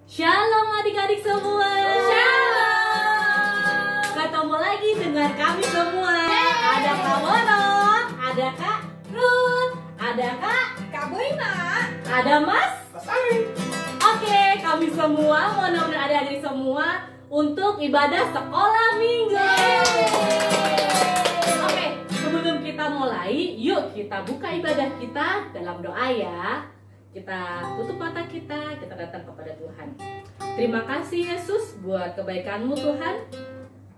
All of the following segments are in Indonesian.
Shalom adik-adik semua. Shalom. Ketemu lagi dengan kami semua. Ada Kak Wono, ada Kak Ruth, ada Kak Boyna, ada Mas Ari. Oke, kami semua mau nemenin adik-adik semua untuk ibadah sekolah minggu. Oke, sebelum kita mulai, yuk kita buka ibadah kita dalam doa ya. Kita tutup mata kita datang kepada Tuhan. Terima kasih Yesus buat kebaikan-Mu Tuhan,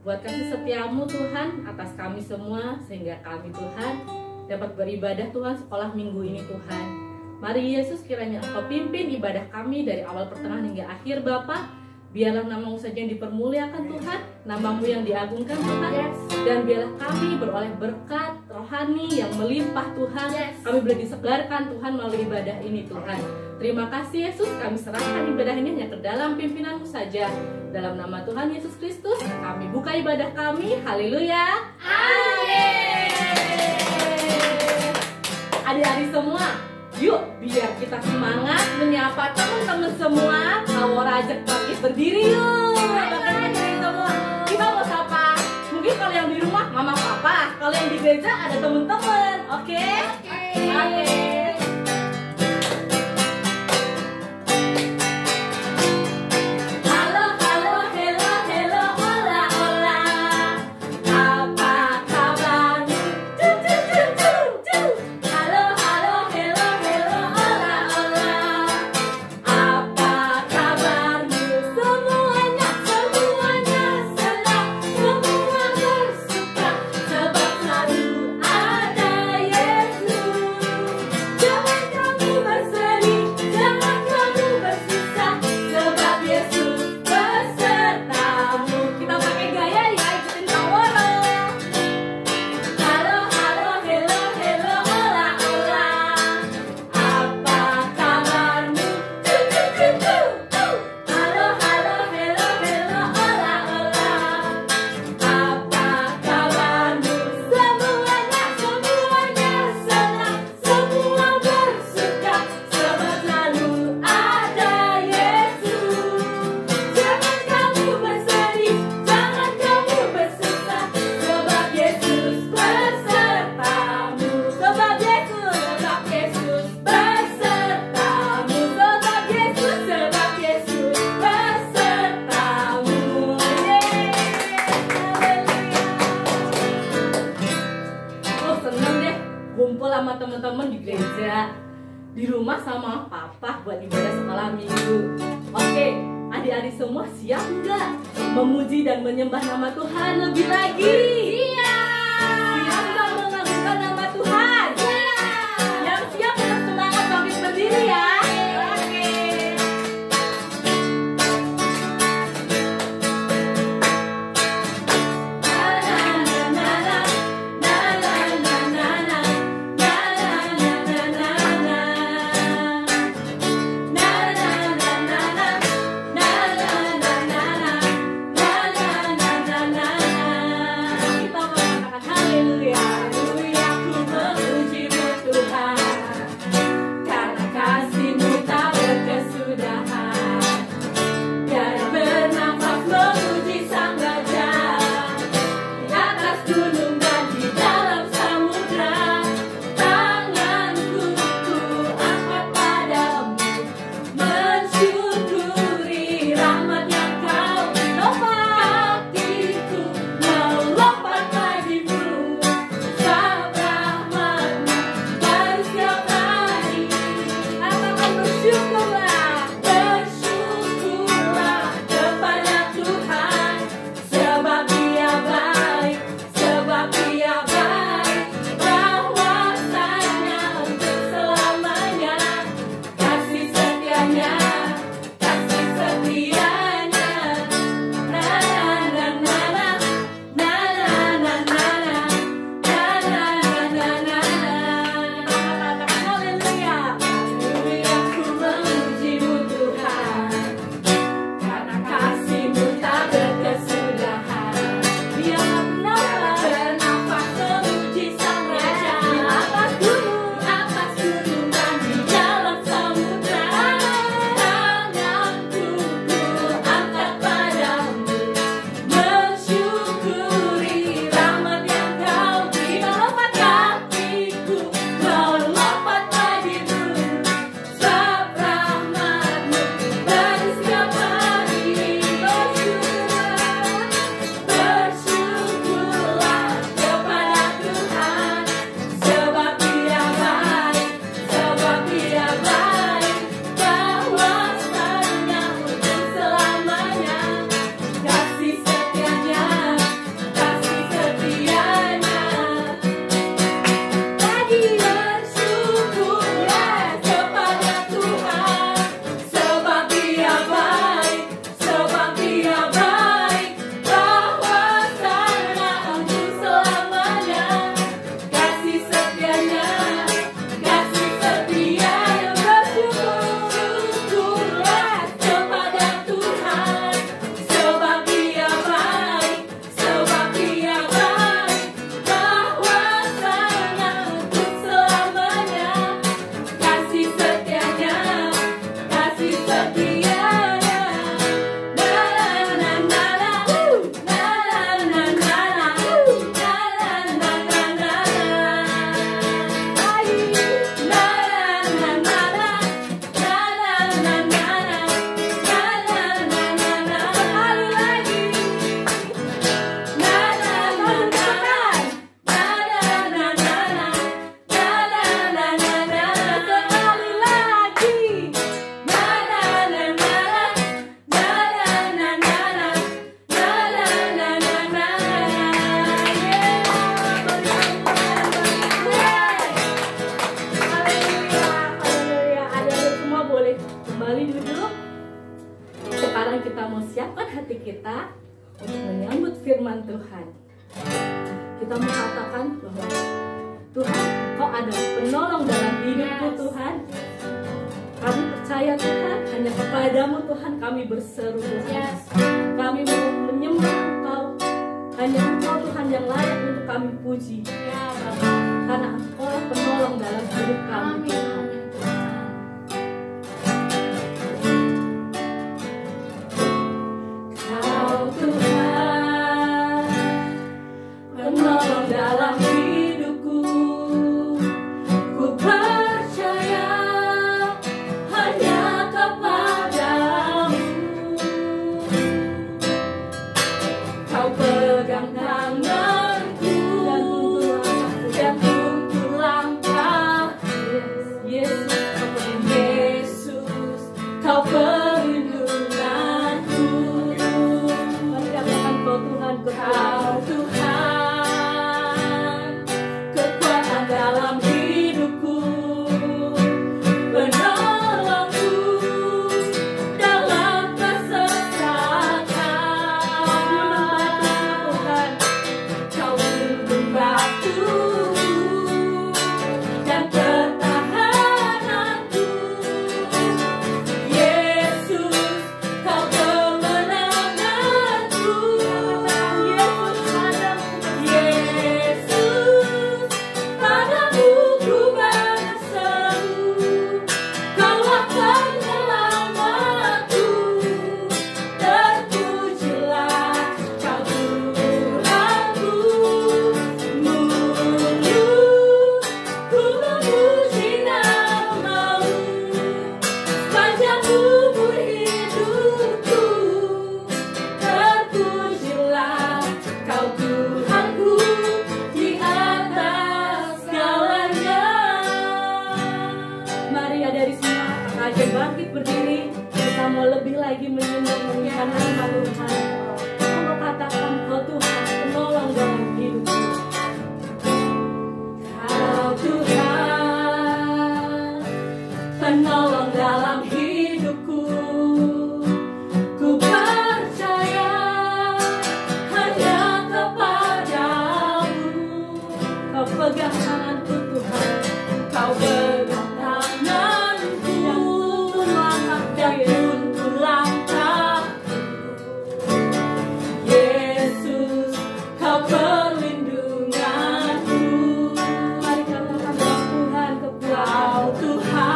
buat kasih setia-Mu Tuhan atas kami semua, sehingga kami Tuhan dapat beribadah Tuhan sekolah minggu ini Tuhan. Mari Yesus, kiranya Engkau pimpin ibadah kami dari awal pertengahan hingga akhir Bapa. Biarlah nama-Mu saja yang dipermuliakan Tuhan, nama-Mu yang diagungkan Tuhan, dan biarlah kami beroleh berkat rohani yang melimpah Tuhan. Kami boleh disegarkan Tuhan melalui ibadah ini Tuhan. Terima kasih Yesus, kami serahkan ibadah ini hanya ke dalam pimpinan-Mu saja. Dalam nama Tuhan Yesus Kristus, kami buka ibadah kami. Haleluya. Amin. Adik-adik semua, yuk biar kita semangat menyapa teman-teman semua. Awora ajak bangkit berdiri yuk. Adik-adik semua, kita mau sapa. Mungkin kalau yang di rumah mama papa, kalau yang di gereja ada teman-teman. Oke? Oke. Kumpul sama teman-teman di gereja, di rumah sama papa buat ibadah sekolah minggu. Oke, adik-adik semua siap nggak memuji dan menyembah nama Tuhan lebih lagi? Siap nggak mengagungkan nama Tuhan? Yang siap untuk semangat bangkit berdiri ya. Kita siapkan hati kita untuk menyambut firman Tuhan. Kita mengatakan bahwa Tuhan, Kau adalah penolong dalam hidupku Tuhan. Kami percaya Tuhan, hanya kepadamu Tuhan kami berseru Tuhan. Kami mau menyembah Engkau. Hanya Engkau Tuhan yang layak untuk kami puji. Karena Engkau lah penolong dalam hidup kami. Kau Tuhan, penolong dalam hidupku. Ku percaya hanya kepadamu. Kau pegang tanganku dan tuntun langkah. Yesus, Kau perlindunganku. Mari katakan Kau Tuhan, Kau Tuhan, kekuatan dalam hidupku, penolongku dalam kesesakan. Kau gunung batu dan pertahananku. Yesus, Kau kemenanganku. Yesus, padamu ku berseru. Kaulah penyelamatku. Terpujilah Kau Tuhanku. Mulu ku memuji namamu sepanjang umur hidupku. Terpujilah Kau Tuhanku di atas segalanya. Mari dari semua aja bangkit berdiri. Kita mau lebih lagi menyembah mengingat nama Tuhan. Kita mau katakan Kau Tuhan penolong dalam hidupku. Kau Tuhan, penolong dalam hidupku. Ku percaya hanya kepadamu. Kau pegang tanganku Tuhan. Kau pegang tanganku dan tuntun langkahku. Yesus, Kau perlindunganku. Mari katakan Tuhan, Kau Tuhan,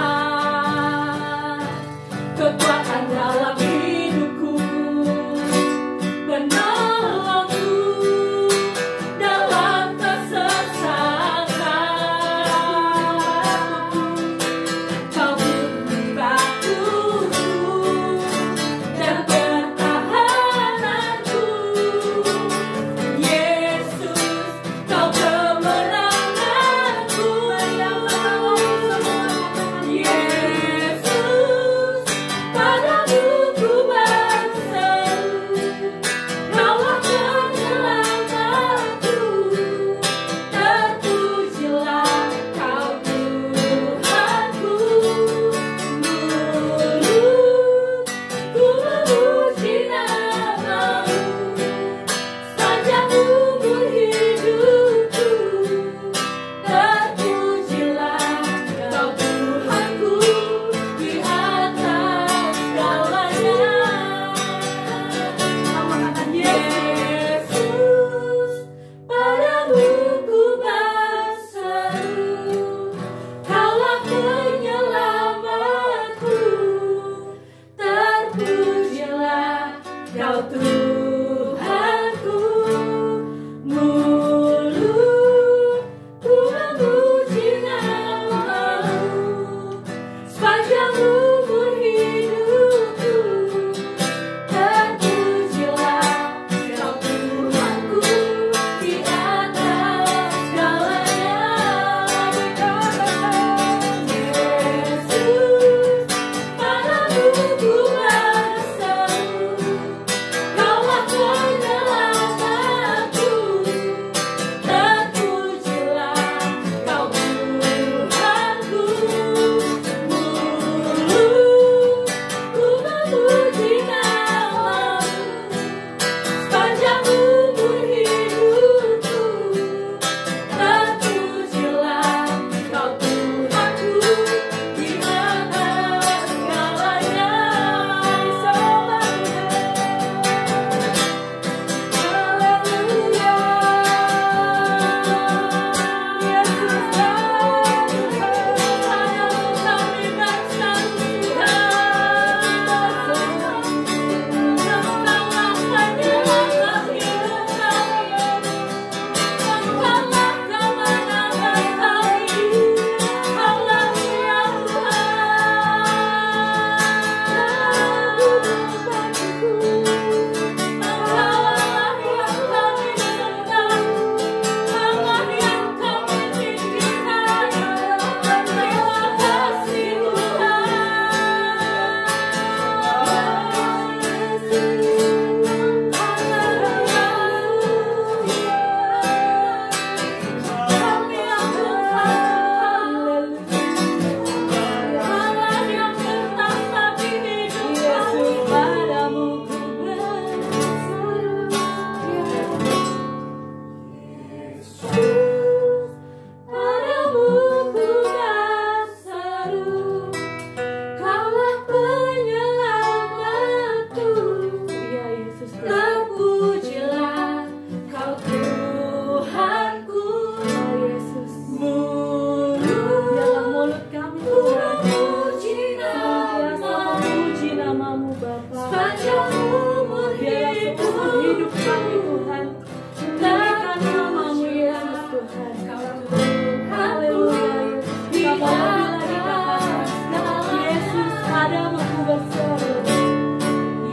padamu ku berseru.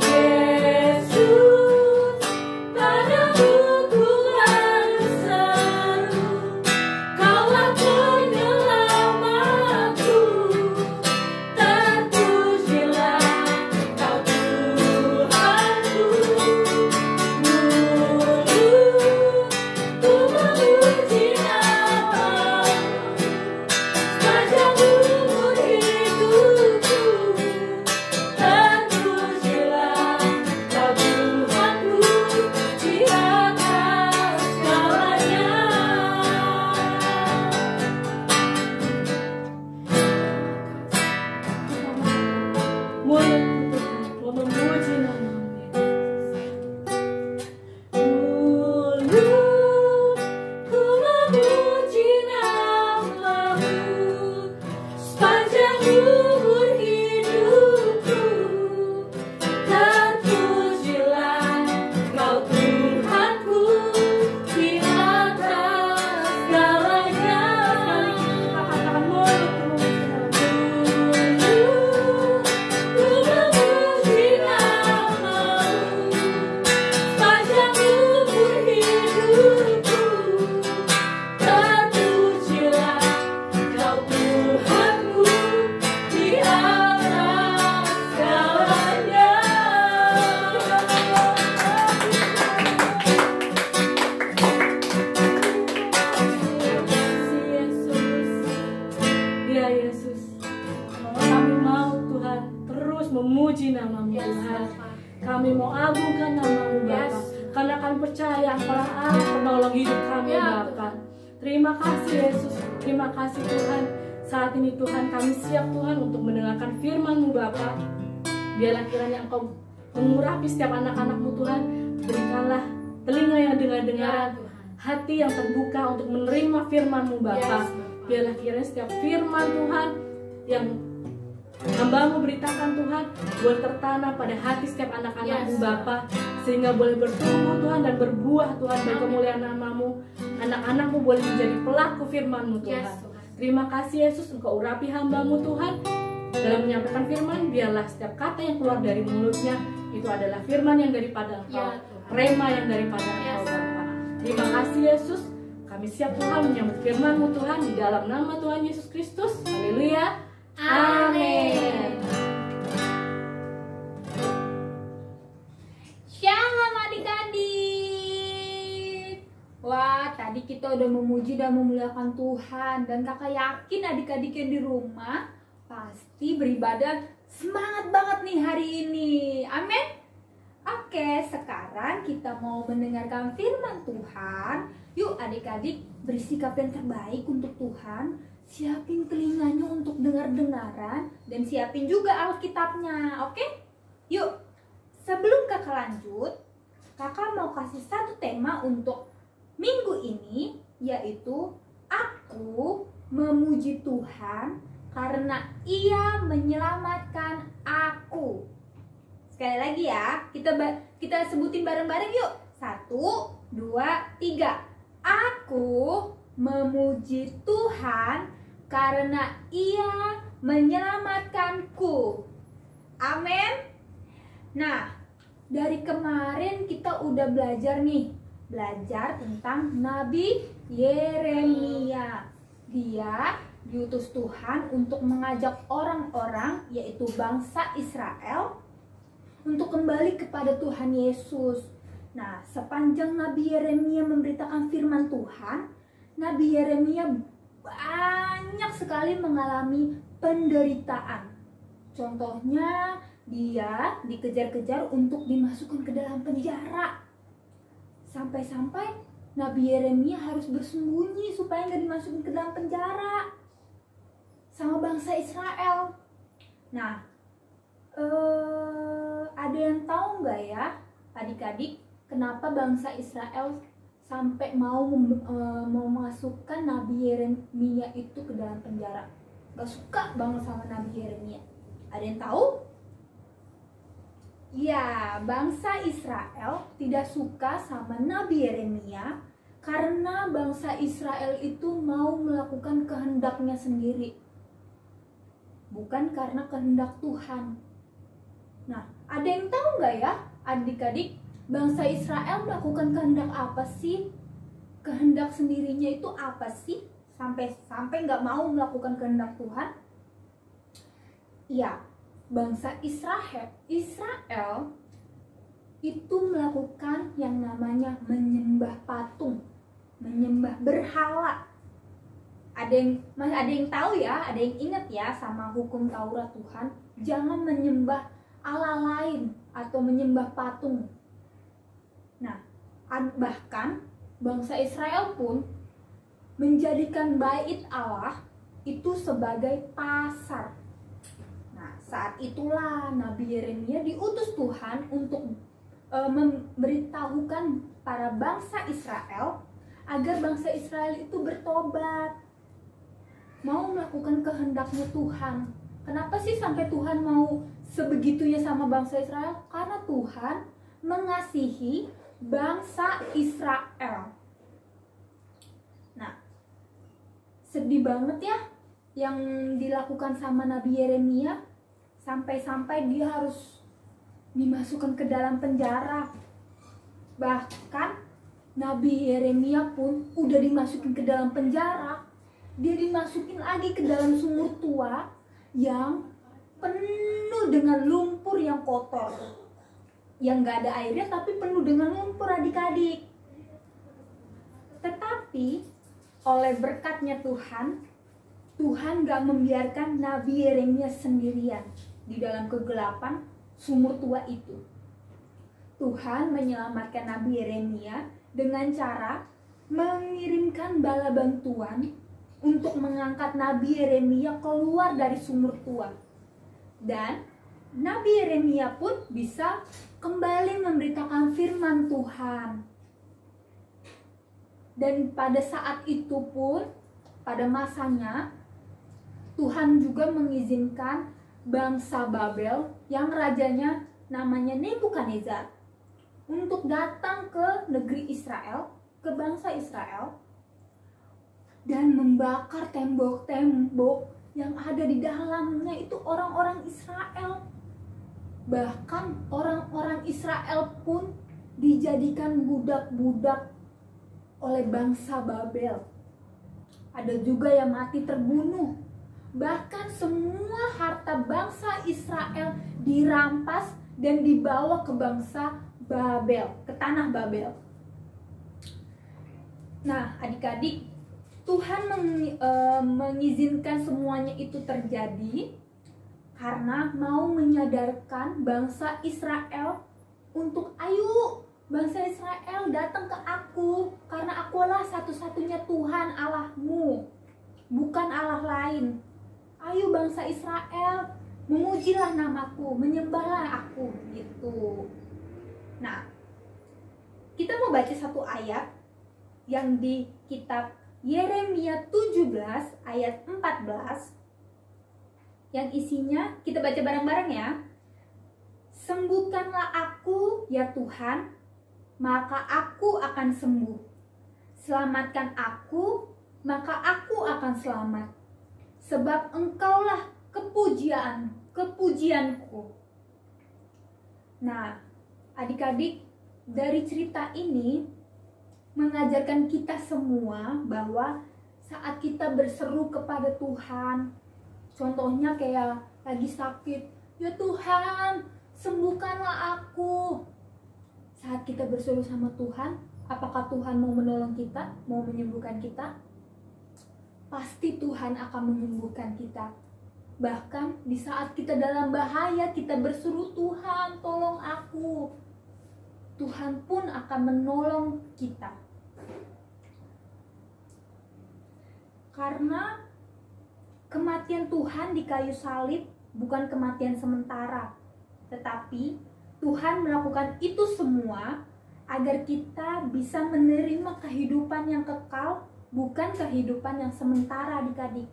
Yesus, padamu ku berseru. Kaulah penyelamatku, terpujilah Kau Tuhanku. Ku memuji namamu sepanjang umur hidupku. Terpujilah Kau Tuhanku di atas segalanya. Mulutku Tuhan telah memuji namamu, mulutku memuji namamu sepanjang umur hidupku. Terpujilah Kau Tuhanku di atas segalanya. Katakan mulutku memuji namamu sepanjang umur hidupku. Terpujilah Kau Tuhanku di atas segalanya. Ya Yesus, kami mau Tuhan terus memuji namamu Tuhan. Kami mau agungkan namamu Bapa, karena kami percaya Engkaulah Allah penolong hidup kami Bapa. Terima kasih Yesus, terima kasih Tuhan. Saat ini Tuhan kami siap Tuhan untuk mendengarkan firman-Mu Bapa. Biarlah kiranya Engkau mengurapi setiap anak-anak-Mu Tuhan. Berikanlah telinga yang dengar-dengaran, hati yang terbuka untuk menerima firman-Mu Bapa. Biarlah kiranya setiap firman Tuhan yang hamba-Mu beritakan Tuhan boleh tertanam pada hati setiap anak-anak-Mu Bapa, sehingga boleh bertumbuh Tuhan dan berbuah Tuhan bagi kemuliaan nama-Mu. Anak-anak-Mu boleh menjadi pelaku firman-Mu Tuhan. Terima kasih Yesus, Engkau urapi hamba-Mu Tuhan dalam menyampaikan firman. Biarlah setiap kata yang keluar dari mulutnya itu adalah firman yang daripada Engkau, rema yang daripada Engkau Bapa. Terima kasih Yesus. Kami siap Tuhan menyambut firman-Mu Tuhan di dalam nama Tuhan Yesus Kristus. Haleluya. Amin. Shalom adik-adik. Wah, tadi kita udah memuji dan memuliakan Tuhan. Dan kakak yakin adik-adik yang di rumah pasti beribadah semangat banget nih hari ini. Amin. Oke, sekarang kita mau mendengarkan firman Tuhan. Yuk adik-adik bersikap yang terbaik untuk Tuhan. Siapin telinganya untuk dengar-dengaran. Dan siapin juga Alkitabnya, oke? Yuk, sebelum kakak lanjut, kakak mau kasih satu tema untuk minggu ini, yaitu aku memuji Tuhan karena Ia menyelamatkan aku. Sekali lagi ya, kita sebutin bareng-bareng yuk. 1, 2, 3. Aku memuji Tuhan karena Ia menyelamatkanku. Amin. Nah, dari kemarin kita udah belajar tentang Nabi Yeremia. Dia diutus Tuhan untuk mengajak orang-orang, yaitu bangsa Israel, untuk kembali kepada Tuhan Yesus. Nah, sepanjang Nabi Yeremia memberitakan firman Tuhan, Nabi Yeremia banyak sekali mengalami penderitaan. Contohnya, dia dikejar-kejar untuk dimasukkan ke dalam penjara. Sampai-sampai Nabi Yeremia harus bersembunyi supaya nggak dimasukin ke dalam penjara sama bangsa Israel. Nah, ada yang tahu nggak ya adik-adik, kenapa bangsa Israel sampai mau memasukkan Nabi Yeremia itu ke dalam penjara? Gak suka banget sama Nabi Yeremia. Ada yang tahu? Ya, bangsa Israel tidak suka sama Nabi Yeremia karena bangsa Israel itu mau melakukan kehendaknya sendiri. bukan karena kehendak Tuhan. Nah, ada yang tahu nggak ya, adik-adik, bangsa Israel melakukan kehendak apa sih? Kehendak sendirinya itu apa sih? Sampai nggak mau melakukan kehendak Tuhan? Ya, bangsa Israel itu melakukan yang namanya menyembah patung, menyembah berhala. Ada yang tahu ya, ada yang ingat ya sama hukum Taurat Tuhan, jangan menyembah Allah lain atau menyembah patung. Nah, bahkan bangsa Israel pun menjadikan bait Allah itu sebagai pasar. Nah, saat itulah Nabi Yeremia diutus Tuhan untuk memberitahukan para bangsa Israel agar bangsa Israel itu bertobat, mau melakukan kehendaknya Tuhan. Kenapa sih sampai Tuhan mau sebegitunya sama bangsa Israel? Karena Tuhan mengasihi bangsa Israel. Nah, sedih banget ya yang dilakukan sama Nabi Yeremia, sampai-sampai dia harus dimasukkan ke dalam penjara. Bahkan Nabi Yeremia pun udah dimasukin ke dalam penjara, dia dimasukin lagi ke dalam sumur tua yang penuh dengan lumpur yang kotor, yang gak ada airnya tapi penuh dengan lumpur, adik-adik. Tetapi oleh berkatnya Tuhan gak membiarkan Nabi Yeremia sendirian di dalam kegelapan sumur tua itu. Tuhan menyelamatkan Nabi Yeremia dengan cara mengirimkan bala bantuan untuk mengangkat Nabi Yeremia keluar dari sumur tua. Dan Nabi Yeremia pun bisa kembali memberitakan firman Tuhan. Dan pada saat itu pun, pada masanya, Tuhan juga mengizinkan bangsa Babel yang rajanya namanya Nebukadnezar untuk datang ke negeri Israel, ke bangsa Israel, dan membakar tembok-tembok yang ada di dalamnya itu orang-orang Israel. Bahkan orang-orang Israel pun dijadikan budak-budak oleh bangsa Babel. Ada juga yang mati terbunuh. Bahkan semua harta bangsa Israel dirampas dan dibawa ke bangsa Babel, ke tanah Babel. Nah, adik-adik, Tuhan mengizinkan semuanya itu terjadi karena mau menyadarkan bangsa Israel untuk ayo bangsa Israel datang ke aku, karena akulah satu-satunya Tuhan Allahmu, bukan Allah lain. Ayo bangsa Israel, memujilah namaku, menyembahlah aku, gitu. Nah, kita mau baca satu ayat yang di kitab Yeremia 17 ayat 14, yang isinya kita baca bareng-bareng ya. Sembuhkanlah aku ya Tuhan, maka aku akan sembuh. Selamatkan aku, maka aku akan selamat. Sebab engkaulah kepujianku. Nah, adik-adik, dari cerita ini mengajarkan kita semua bahwa saat kita berseru kepada Tuhan, contohnya kayak lagi sakit, ya Tuhan, sembuhkanlah aku. Saat kita berseru sama Tuhan, apakah Tuhan mau menolong kita, mau menyembuhkan kita? Pasti Tuhan akan menyembuhkan kita. Bahkan di saat kita dalam bahaya, kita berseru, Tuhan tolong aku, Tuhan pun akan menolong kita. Karena kematian Tuhan di kayu salib bukan kematian sementara, tetapi Tuhan melakukan itu semua agar kita bisa menerima kehidupan yang kekal, bukan kehidupan yang sementara, adik-adik.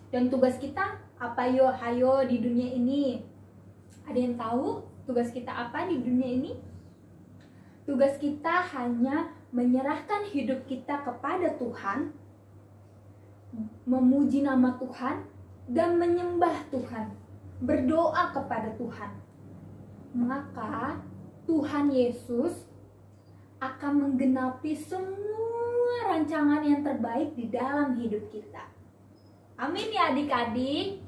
Dan tugas kita apa hayo di dunia ini? Ada yang tahu tugas kita apa di dunia ini? Tugas kita hanya menyerahkan hidup kita kepada Tuhan, memuji nama Tuhan, dan menyembah Tuhan, berdoa kepada Tuhan. Maka Tuhan Yesus akan menggenapi semua rancangan yang terbaik di dalam hidup kita. Amin ya adik-adik.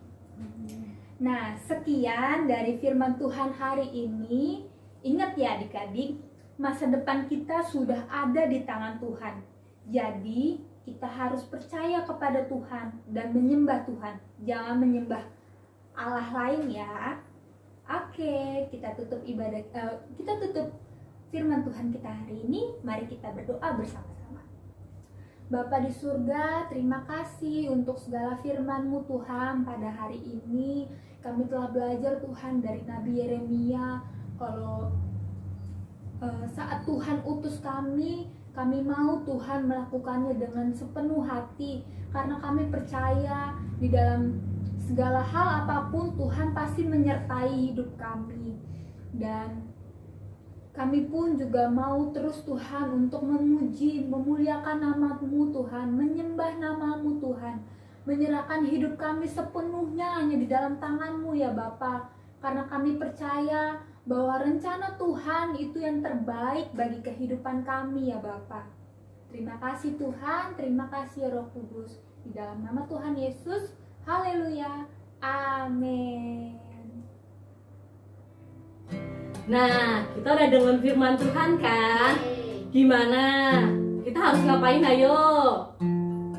Nah, sekian dari firman Tuhan hari ini. Ingat ya adik-adik, masa depan kita sudah ada di tangan Tuhan. Jadi kita harus percaya kepada Tuhan dan menyembah Tuhan. Jangan menyembah Allah lain ya. Oke, kita tutup ibadah, kita tutup firman Tuhan kita hari ini. Mari kita berdoa bersama-sama. Bapa di surga, terima kasih untuk segala firman-Mu Tuhan pada hari ini. Kami telah belajar Tuhan dari Nabi Yeremia. Kalau saat Tuhan utus kami mau Tuhan melakukannya dengan sepenuh hati. Karena kami percaya di dalam segala hal apapun Tuhan pasti menyertai hidup kami. Dan kami pun juga mau terus Tuhan untuk memuji, memuliakan nama-Mu Tuhan, menyembah nama-Mu Tuhan, menyerahkan hidup kami sepenuhnya hanya di dalam tangan-Mu ya Bapa. Karena kami percaya bahwa rencana Tuhan itu yang terbaik bagi kehidupan kami ya Bapa. Terima kasih Tuhan, terima kasih Roh Kudus. Di dalam nama Tuhan Yesus, haleluya, amin. Nah, kita udah dengar firman Tuhan kan? Gimana? Kita harus ngapain ayo?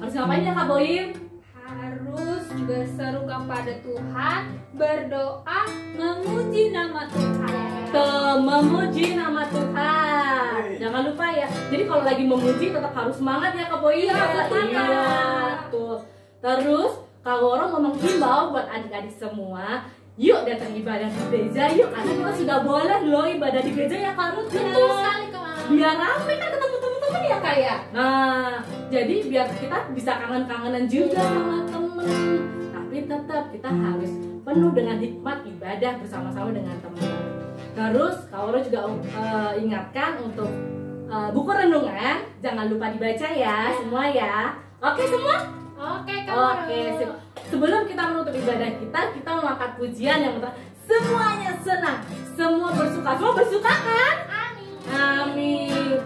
Harus ngapain ya Kak Boim? Harus berseru kepada Tuhan, berdoa, memuji nama Tuhan. Memuji nama Tuhan. Jangan lupa ya. Jadi kalau lagi memuji tetap harus semangat ya Kak Boim. Iya, iya, tuh. Terus kalau orang ngomong himbau buat adik-adik semua, yuk datang ibadah di gereja yuk, karena kita sudah boleh loh ibadah di gereja ya Kak Ruth. Betul sekali Kak. Biar rame kan ketemu teman-teman ya Kak ya. Nah, jadi biar kita bisa kangen-kangenan juga sama temen. Tapi tetap kita harus penuh dengan hikmat ibadah bersama-sama dengan teman. Terus Kak Ruth juga ingatkan untuk buku renungan jangan lupa dibaca ya semua ya. Oke semua? Oke Kak. Oke, sip. Sebelum kita menutup ibadah kita mau angkat pujian yang semuanya senang, semua bersuka. Semua bersuka kan? Amin. Amin.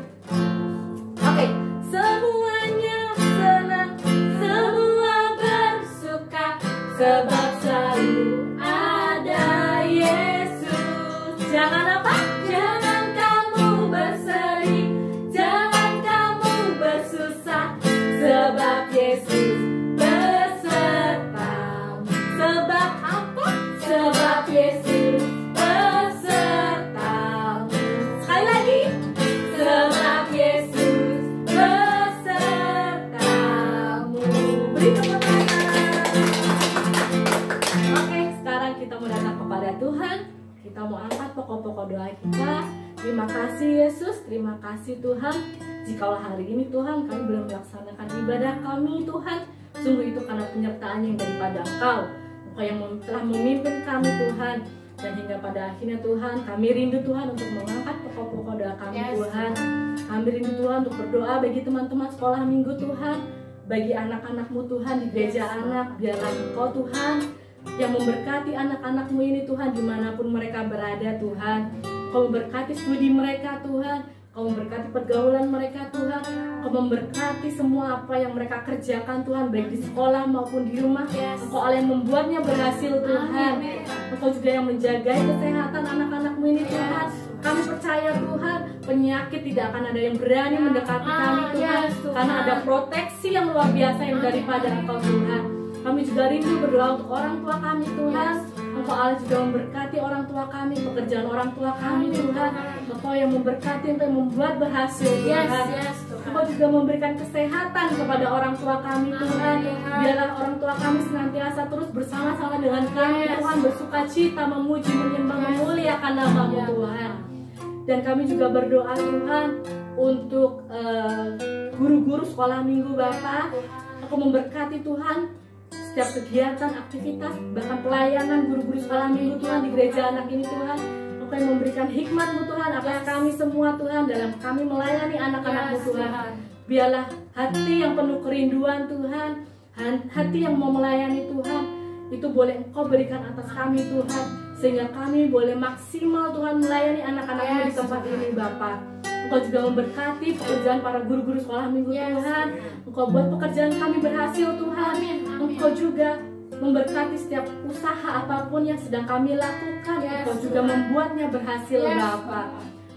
Oke, semuanya senang, semua bersuka, sebab selalu ada Yesus. Jangan apa? Jangan kamu bersedih, jangan kamu bersusah, sebab Yesus besertamu. Sebab apa? Sebab Yesus besertamu. Sekali lagi. Sebab Yesus besertamu. Beri tepuk tangan. Oke, sekarang kita mau datang kepada Tuhan. Kita mau angkat pokok-pokok doa kita. Terima kasih Yesus, terima kasih Tuhan. Jikalau hari ini Tuhan kami belum melaksanakan ibadah kami Tuhan, sungguh itu karena penyertaan yang daripada Engkau. Engkau yang telah memimpin kami Tuhan. Dan hingga pada akhirnya Tuhan, kami rindu Tuhan untuk mengangkat pokok-pokok doa kami Tuhan. Kami rindu Tuhan untuk berdoa bagi teman-teman sekolah minggu Tuhan, bagi anak-anak-Mu Tuhan di gereja anak. Biarlah Engkau Tuhan yang memberkati anak-anak-Mu ini Tuhan dimanapun mereka berada Tuhan. Kau memberkati studi mereka Tuhan, Kau memberkati pergaulan mereka Tuhan, Kau memberkati semua apa yang mereka kerjakan Tuhan, baik di sekolah maupun di rumah. Engkau Allah yang membuatnya berhasil Tuhan. Engkau juga yang menjaga kesehatan anak-anak-Mu ini Tuhan. Kami percaya Tuhan, penyakit tidak akan ada yang berani mendekati kami Tuhan, karena ada proteksi yang luar biasa yang daripada Engkau Tuhan. Kami juga rindu berdoa untuk orang tua kami Tuhan. Engkau Allah juga memberkati orang tua kami, pekerjaan orang tua kami Tuhan. Engkau yang memberkati, Engkau yang membuat berhasil Tuhan. Engkau juga memberikan kesehatan kepada orang tua kami Tuhan. Biarlah orang tua kami senantiasa terus bersama-sama dengan kami Tuhan, bersuka cita, memuji, menyembah, memuliakan nama-Mu Tuhan. Dan kami juga berdoa Tuhan untuk guru-guru sekolah minggu Bapak. Engkau memberkati Tuhan setiap kegiatan, aktivitas, bahkan pelayanan guru-guru sekolah minggu Tuhan di gereja anak ini Tuhan. Engkau yang memberikan hikmat-Mu Tuhan atas kami semua Tuhan, dalam kami melayani anak-anak-Mu Tuhan. Biarlah hati yang penuh kerinduan Tuhan, hati yang mau melayani Tuhan, itu boleh Engkau berikan atas kami Tuhan, sehingga kami boleh maksimal Tuhan melayani anak-anak-Mu di tempat ini Bapa. Engkau juga memberkati pekerjaan para guru-guru sekolah minggu Tuhan. Engkau buat pekerjaan kami berhasil Tuhan. Engkau juga memberkati setiap usaha apapun yang sedang kami lakukan. Engkau juga membuatnya berhasil Bapa.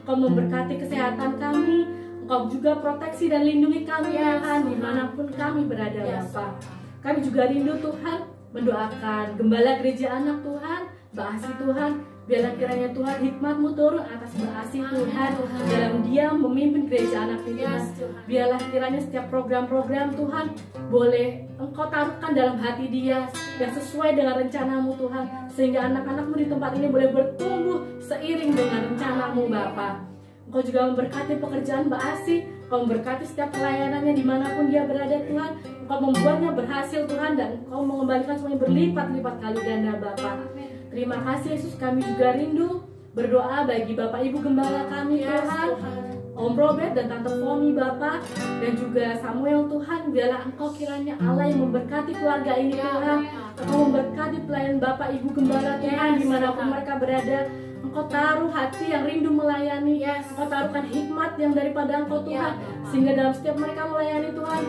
Engkau memberkati kesehatan kami. Engkau juga proteksi dan lindungi kami Tuhan dimanapun kami berada Bapa. Kami juga rindu Tuhan mendoakan gembala gereja anak Tuhan, Mbak Asi Tuhan. Biarlah kiranya Tuhan hikmat-Mu turun atas Mbak Asi Tuhan dalam dia memimpin gereja anak ini Tuhan. Biarlah kiranya setiap program-program Tuhan boleh Engkau taruhkan dalam hati dia yang sesuai dengan rencana-Mu Tuhan, sehingga anak-anak-Mu di tempat ini boleh bertumbuh seiring dengan rencana-Mu Bapa. Engkau juga memberkati pekerjaan Mbak Asi, Engkau memberkati setiap pelayanannya dimanapun dia berada Tuhan. Engkau membuatnya berhasil Tuhan, dan Engkau mengembalikan semuanya berlipat-lipat kali ganda Bapa. Terima kasih Yesus, kami juga rindu berdoa bagi Bapak Ibu Gembala kami Tuhan, Om Robert dan Tante Fomi Bapak, dan juga Samuel Tuhan. Biarlah Engkau kiranya Allah yang memberkati keluarga ini Tuhan. Engkau memberkati pelayan Bapak Ibu Gembala Tuhan dimanapun mereka berada. Engkau taruh hati yang rindu melayani, Engkau taruhkan hikmat yang daripada Engkau Tuhan, sehingga dalam setiap mereka melayani Tuhan,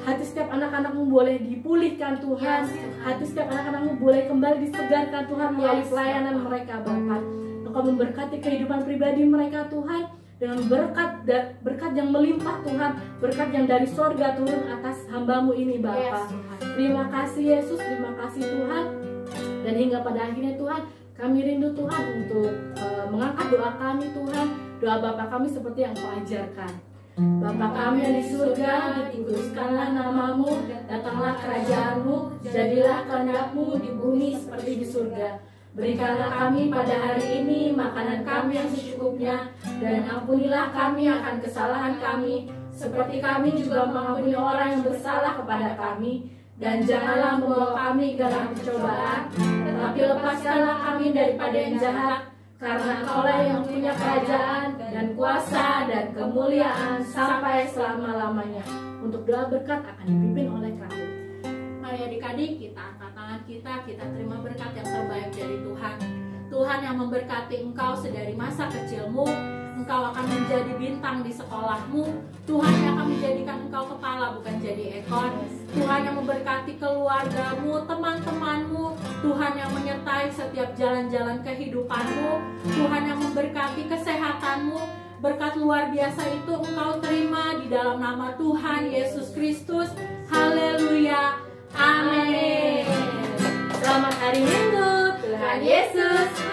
hati setiap anak-anak-Mu boleh dipulihkan Tuhan, hati setiap anak-anak-Mu boleh kembali disegarkan Tuhan melalui pelayanan mereka Bapa. Engkau memberkati kehidupan pribadi mereka Tuhan dengan berkat yang melimpah Tuhan, berkat yang dari sorga turun atas hamba-Mu ini Bapa. Terima kasih Yesus, terima kasih Tuhan. Dan hingga pada akhirnya Tuhan, kami rindu Tuhan untuk mengangkat doa kami Tuhan, doa Bapa kami seperti yang Engkau ajarkan. Bapa kami yang di surga, dikuduskanlah nama-Mu, datanglah kerajaan-Mu, jadilah kehendak-Mu di bumi seperti di surga. Berikanlah kami pada hari ini makanan kami yang secukupnya, dan ampunilah kami akan kesalahan kami, seperti kami juga mengampuni orang yang bersalah kepada kami. Dan janganlah membawa kami ke dalam pencobaan, tetapi lepaskanlah kami daripada yang jahat, karena Engkaulah yang punya kerajaan dan kuasa dan kemuliaan sampai selama-lamanya. Untuk doa berkat akan dipimpin oleh kami. Mari adik-adik, kita angkat tangan kita terima berkat yang terbaik dari Tuhan. Tuhan yang memberkati engkau sedari masa kecilmu, engkau akan menjadi bintang di sekolahmu. Tuhan yang akan menjadikan engkau kepala bukan jadi ekor. Tuhan yang memberkati keluargamu, teman-temanmu. Tuhan yang menyertai setiap jalan-jalan kehidupanmu. Tuhan yang memberkati kesehatanmu. Berkat luar biasa itu engkau terima di dalam nama Tuhan Yesus Kristus. Haleluya. Amin. Selamat hari Minggu, Tuhan Yesus